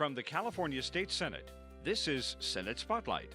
From the California State Senate, this is Senate Spotlight.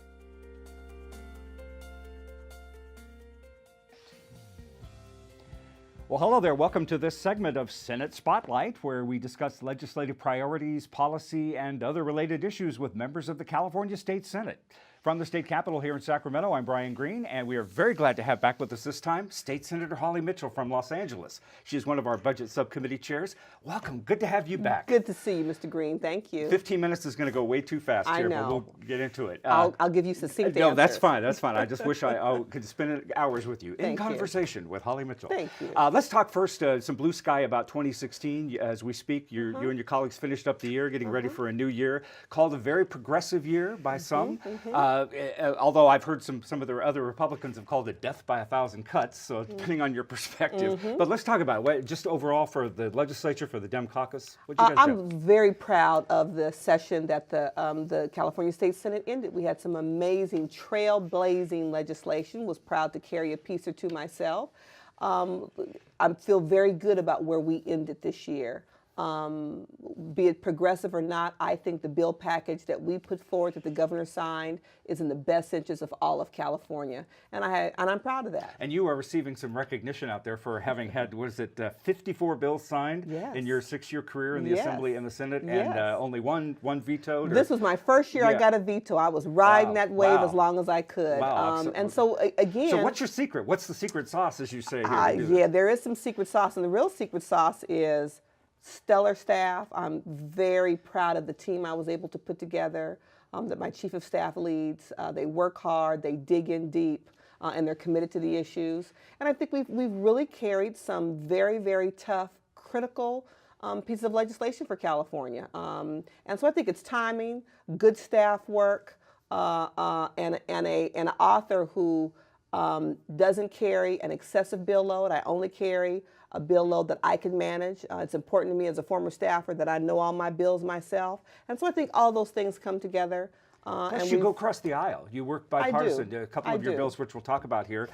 Well, hello there. Welcome to this segment of Senate Spotlight, where we discuss legislative priorities, policy, and other related issues with members of the California State Senate. From the state capitol here in Sacramento, I'm Brian Green, and we are very glad to have back with us this time State Senator Holly Mitchell from Los Angeles. She is one of our budget subcommittee chairs. Welcome. Good to have you back. Good to see you, Mr. Green. Thank you. 15 minutes is going to go way too fast here, I know. but we'll get into it. I'll give you succinct No, answers. that's fine. That's fine. I just wish I could spend hours with you in Thank you. conversation with Holly Mitchell. Thank you. Let's talk first some blue sky about 2016. As we speak, you and your colleagues finished up the year, getting ready for a new year, called a very progressive year by some. Although I've heard some of the other Republicans have called it death by 1,000 cuts, so depending on your perspective. But let's talk about it. Just overall for the legislature, for the Dem caucus, what you guys I'm very proud of the session that the California State Senate ended. We had some amazing trailblazing legislation. Was proud to carry a piece or two myself. I feel very good about where we ended this year. Be it progressive or not, I think the bill package that we put forward that the governor signed is in the best interest of all of California, and I'm proud of that. And you are receiving some recognition out there for having had, 54 bills signed in your 6-year career in the Assembly and the Senate, and only one vetoed? This was my first year I got a veto. I was riding that wave as long as I could. And so again, so what's your secret? What's the secret sauce, as you say here? Yeah, there is some secret sauce, and the real secret sauce is stellar staff. I'm very proud of the team I was able to put together, that my chief of staff leads. They work hard, they dig in deep, and they're committed to the issues. And I think we've really carried some very, very tough, critical pieces of legislation for California. And so I think it's timing, good staff work, and an author who doesn't carry an excessive bill load. I only carry a bill load that I can manage. It's important to me as a former staffer that I know all my bills myself. And so I think all those things come together. Plus, you go across the aisle. You work bipartisan. A couple of your bills, which we'll talk about here,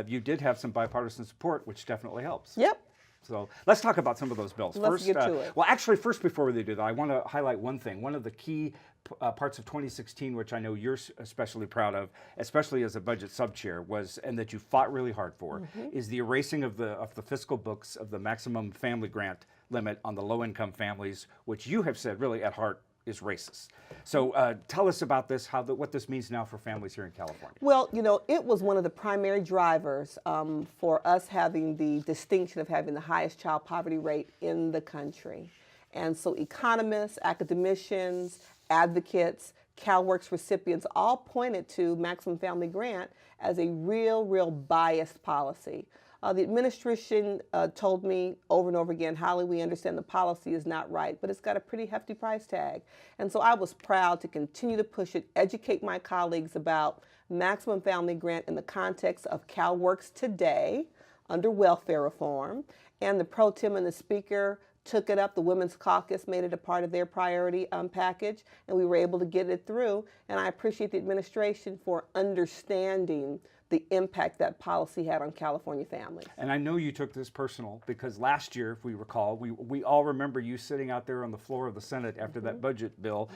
you did have some bipartisan support, which definitely helps. Yep. So let's talk about some of those bills. Let's get to it. Well, actually, first, before we do that, I want to highlight one thing. One of the key parts of 2016, which I know you're especially proud of, especially as a budget sub-chair, and that you fought really hard for, is the erasing of the fiscal books of the maximum family grant limit on the low-income families, which you have said really at heart is racist. So tell us about this, what this means now for families here in California. Well, it was one of the primary drivers for us having the distinction of having the highest child poverty rate in the country. And so economists, academicians, advocates, CalWORKs recipients all pointed to maximum family grant as a real biased policy. The administration told me over and over again, Holly, we understand the policy is not right, but it's got a pretty hefty price tag. And so I was proud to continue to push it, educate my colleagues about maximum family grant in the context of CalWORKs today under welfare reform. And the pro tem and the speaker took it up. The Women's Caucus made it a part of their priority package, and we were able to get it through. And I appreciate the administration for understanding the impact that policy had on California families. And I know you took this personal because last year, if we recall, we all remember you sitting out there on the floor of the Senate after that budget bill.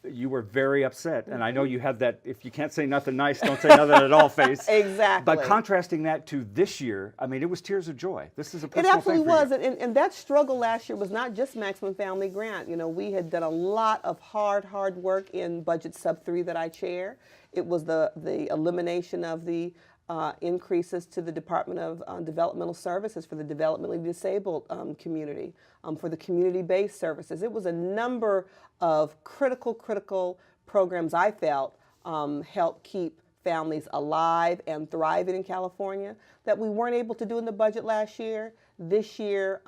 You were very upset, and I know you had that, if you can't say nothing nice, don't say nothing at all face. Exactly. But contrasting that to this year, I mean, it was tears of joy. This is a personal thing for you. It absolutely was, and that struggle last year was not just maximum family grant. We had done a lot of hard work in Budget Sub 3 that I chair. It was the elimination of the increases to the Department of Developmental Services for the developmentally disabled community, for the community-based services. It was a number of critical programs I felt help keep families alive and thriving in California that we weren't able to do in the budget last year. This year,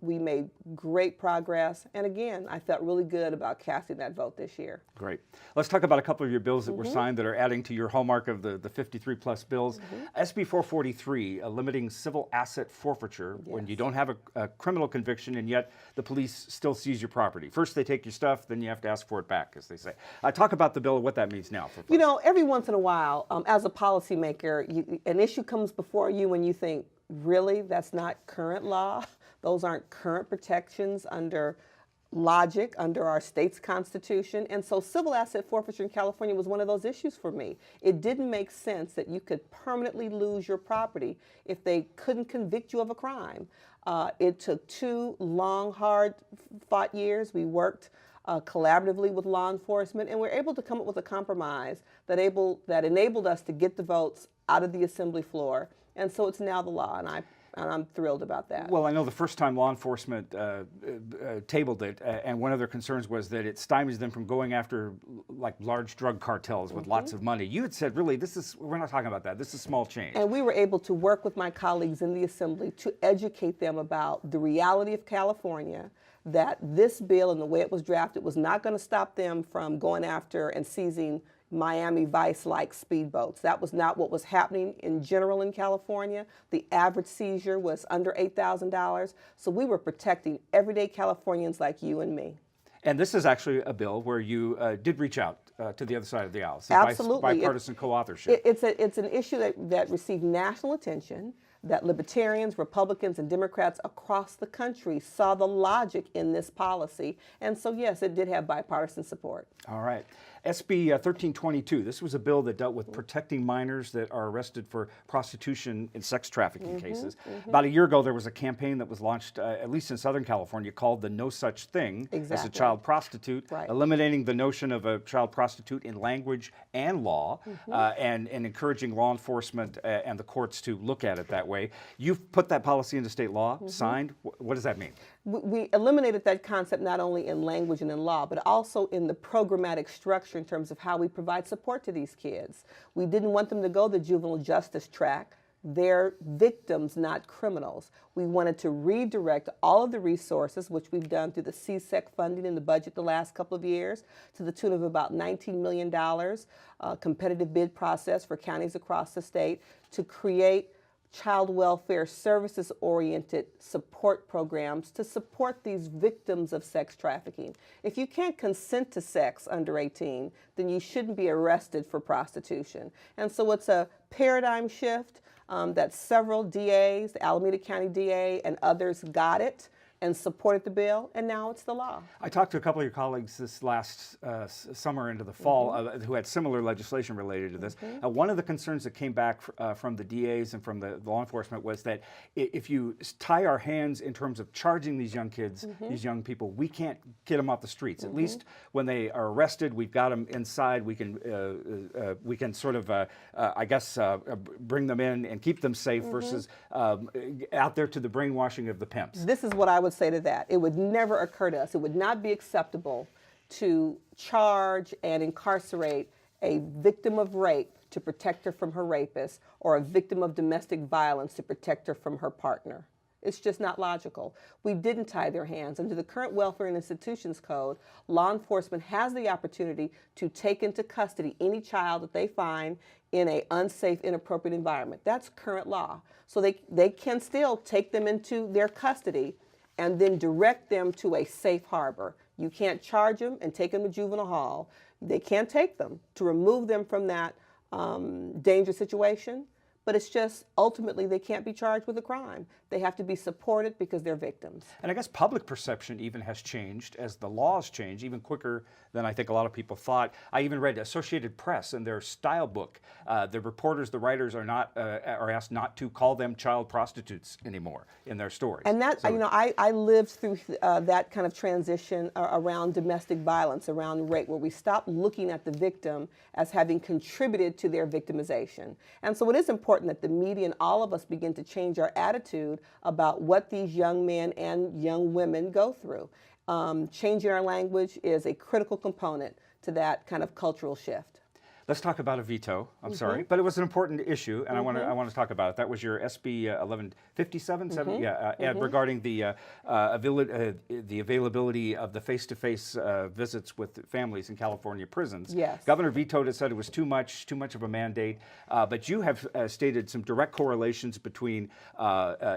we made great progress. And again, I felt really good about casting that vote this year. Great. Let's talk about a couple of your bills that were signed that are adding to your hallmark of the 53 plus bills. SB 443, limiting civil asset forfeiture when you don't have a criminal conviction and yet the police still seize your property. First they take your stuff, then you have to ask for it back, as they say. Talk about the bill and what that means now. For folks. Every once in a while, as a policymaker, an issue comes before you and you think, really, that's not current law? Those aren't current protections under logic under our state's constitution. And so civil asset forfeiture in California was one of those issues for me. It didn't make sense that you could permanently lose your property if they couldn't convict you of a crime. It took 2 long, hard-fought years. We worked collaboratively with law enforcement, and we're able to come up with a compromise that enabled us to get the votes out of the assembly floor. And so it's now the law, and I'm thrilled about that. Well, I know the first time law enforcement tabled it, and one of their concerns was that it stymies them from going after like large drug cartels with lots of money. You had said, really, we're not talking about that. This is small change. And we were able to work with my colleagues in the assembly to educate them about the reality of California, that this bill and the way it was drafted was not going to stop them from going after and seizing Miami Vice-like speedboats. That was not what was happening in general in California. The average seizure was under $8,000. So we were protecting everyday Californians like you and me. And this is actually a bill where you did reach out to the other side of the aisle. Absolutely. Bipartisan co-authorship. It's an issue that received national attention, that libertarians, Republicans, and Democrats across the country saw the logic in this policy. And so, yes, it did have bipartisan support. All right. SB 1322, this was a bill that dealt with protecting minors that are arrested for prostitution and sex trafficking cases. About a year ago, there was a campaign that was launched, at least in Southern California, called the No Such Thing as a child prostitute, eliminating the notion of a child prostitute in language and law, and encouraging law enforcement and the courts to look at it that way. You've put that policy into state law, signed. What does that mean? We eliminated that concept not only in language and in law, but also in the programmatic structure in terms of how we provide support to these kids. We didn't want them to go the juvenile justice track. They're victims, not criminals. We wanted to redirect all of the resources, which we've done through the CSEC funding in the budget the last couple of years, to the tune of about $19 million, competitive bid process for counties across the state, to create child welfare services-oriented support programs to support these victims of sex trafficking. If you can't consent to sex under 18, then you shouldn't be arrested for prostitution. And so it's a paradigm shift that several DAs, the Alameda County DA and others got it and supported the bill, and now it's the law. I talked to a couple of your colleagues this last summer into the fall who had similar legislation related to this. One of the concerns that came back from the DAs and from the law enforcement was that if you tie our hands in terms of charging these young kids, these young people, we can't get them off the streets. At least when they are arrested, we've got them inside. We can sort of, I guess, bring them in and keep them safe versus out there to the brainwashing of the pimps. This is what I would say to that. It would never occur to us. It would not be acceptable to charge and incarcerate a victim of rape to protect her from her rapist or a victim of domestic violence to protect her from her partner. It's just not logical. We didn't tie their hands. Under the current Welfare and Institutions Code, law enforcement has the opportunity to take into custody any child that they find in an unsafe, inappropriate environment. That's current law. So they can still take them into their custody and then direct them to a safe harbor. You can't charge them and take them to juvenile hall. They can't take them to remove them from that dangerous situation, but it's just ultimately they can't be charged with a crime. They have to be supported because they're victims. And I guess public perception even has changed as the laws change, even quicker than I think a lot of people thought. I even read Associated Press in their style book. The reporters, the writers are asked not to call them child prostitutes anymore in their stories. And that, you know, I lived through that kind of transition around domestic violence, around rape, where we stopped looking at the victim as having contributed to their victimization. And so it is important that the media and all of us begin to change our attitude about what these young men and young women go through. Changing our language is a critical component to that kind of cultural shift. Let's talk about a veto. I'm sorry, but it was an important issue, and I want to talk about it. That was your SB 1157, regarding the availability of the face-to-face visits with families in California prisons. Yes. Governor vetoed it, said it was too much of a mandate. But you have stated some direct correlations between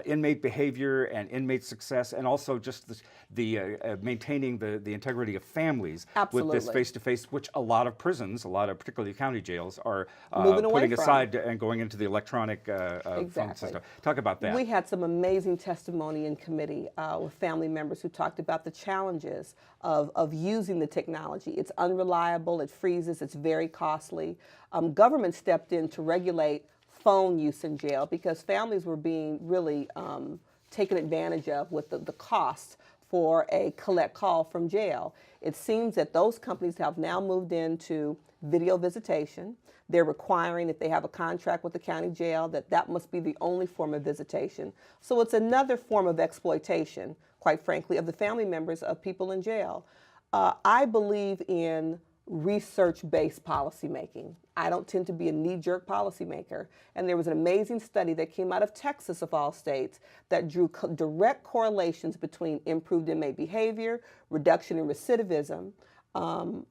inmate behavior and inmate success, and also just the maintaining the integrity of families with this face-to-face, which a lot of prisons, particularly county jails are Moving away putting from. aside and going into the electronic phone Exactly. system. Talk about that. We had some amazing testimony in committee with family members who talked about the challenges of using the technology. It's unreliable, it freezes, it's very costly. Government stepped in to regulate phone use in jail because families were being really taken advantage of with the costs for a collect call from jail. It seems that those companies have now moved into video visitation. They're requiring, if they have a contract with the county jail, that must be the only form of visitation. So it's another form of exploitation, quite frankly, of the family members of people in jail. I believe in research-based policymaking. I don't tend to be a knee-jerk policymaker. And there was an amazing study that came out of Texas, of all states, that drew direct correlations between improved inmate behavior, reduction in recidivism,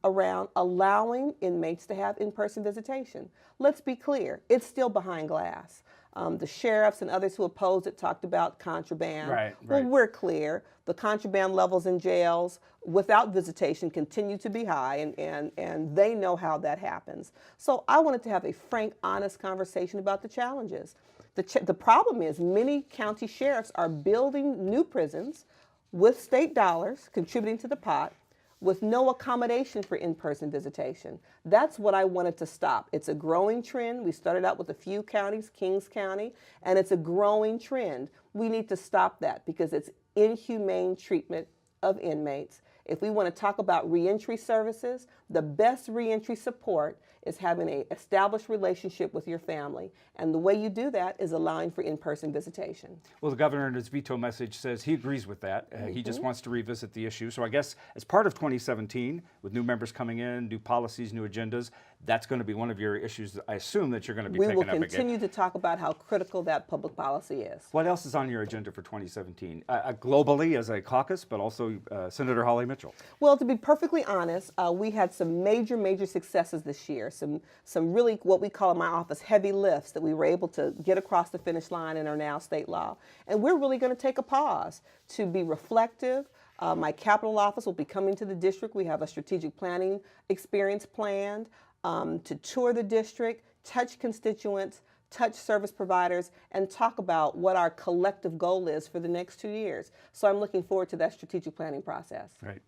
around allowing inmates to have in-person visitation. Let's be clear, it's still behind glass. The sheriffs and others who opposed it talked about contraband. Right. Well, we're clear. The contraband levels in jails without visitation continue to be high, and they know how that happens. So I wanted to have a frank, honest conversation about the challenges. The problem is many county sheriffs are building new prisons with state dollars contributing to the pot, with no accommodation for in-person visitation. That's what I wanted to stop. It's a growing trend. We started out with a few counties, Kings County, and it's a growing trend. We need to stop that because it's inhumane treatment of inmates. If we want to talk about reentry services, the best reentry support is having an established relationship with your family. And the way you do that is allowing for in-person visitation. Well, the governor in his veto message says he agrees with that. He just wants to revisit the issue. So I guess as part of 2017, with new members coming in, new policies, new agendas, that's going to be one of your issues that I assume that you're going to be picking up again. We will continue to talk about how critical that public policy is. What else is on your agenda for 2017? Globally as a caucus, but also Senator Holly Mitchell. Well, to be perfectly honest, we had some major successes this year. Some really what we call in my office heavy lifts that we were able to get across the finish line and are now state law. And we're really going to take a pause to be reflective. My Capitol office will be coming to the district. We have a strategic planning experience planned to tour the district, touch constituents, touch service providers, and talk about what our collective goal is for the next 2 years. So I'm looking forward to that strategic planning process. Right.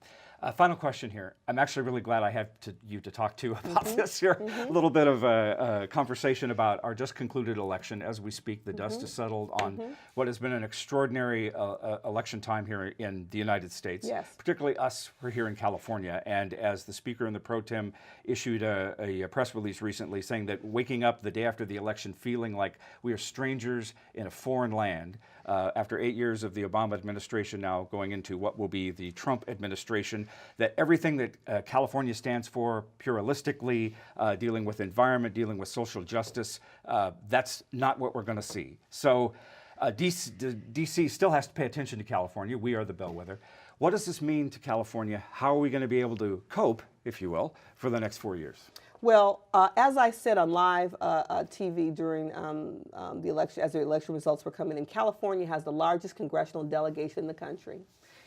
Final question here. I'm actually really glad I have you to talk to about this here. A little bit of a conversation about our just concluded election. As we speak, the dust is settled on what has been an extraordinary election time here in the United States. Yes. Particularly us, we're here in California. And as the Speaker and the Pro Tem issued a press release recently saying that waking up the day after the election feeling like we are strangers in a foreign land, after 8 years of the Obama administration now going into what will be the Trump administration, that everything that California stands for, pluralistically, dealing with environment, dealing with social justice, that's not what we're going to see. So DC still has to pay attention to California. We are the bellwether. What does this mean to California? How are we going to be able to cope, if you will, for the next 4 years? Well, as I said on live TV during the election, as the election results were coming in, California has the largest congressional delegation in the country.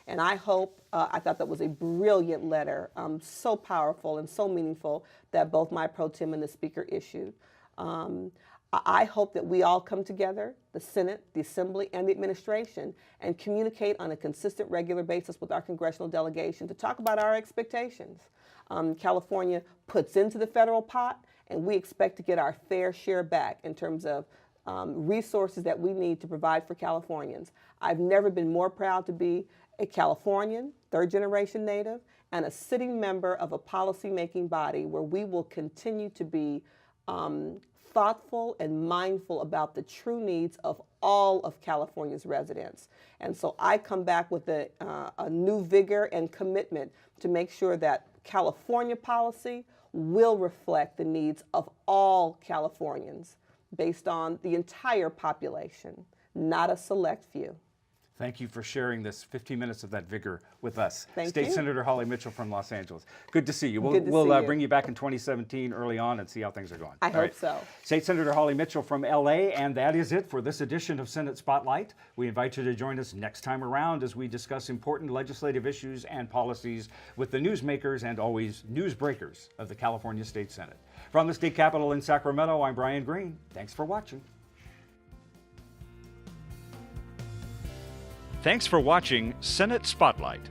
And I hope, I thought that was a brilliant letter, so powerful and so meaningful that both my pro tem and the speaker issued. I hope that we all come together, the Senate, the Assembly, and the administration, and communicate on a consistent, regular basis with our congressional delegation to talk about our expectations. California puts into the federal pot, and we expect to get our fair share back in terms of resources that we need to provide for Californians. I've never been more proud to be a Californian, third-generation native, and a sitting member of a policy-making body where we will continue to be thoughtful and mindful about the true needs of all of California's residents. And so I come back with a new vigor and commitment to make sure that California policy will reflect the needs of all Californians based on the entire population, not a select few. Thank you for sharing this 15 minutes of that vigor with us. Thank State you. Senator Holly Mitchell from Los Angeles. Good to see you. Good to We'll see you. bring you back in 2017 early on and see how things are going. I All hope so. State Senator Holly Mitchell from LA, and that is it for this edition of Senate Spotlight. We invite you to join us next time around as we discuss important legislative issues and policies with the newsmakers and always newsbreakers of the California State Senate. From the state capitol in Sacramento, I'm Brian Green. Thanks for watching. Thanks for watching Senate Spotlight.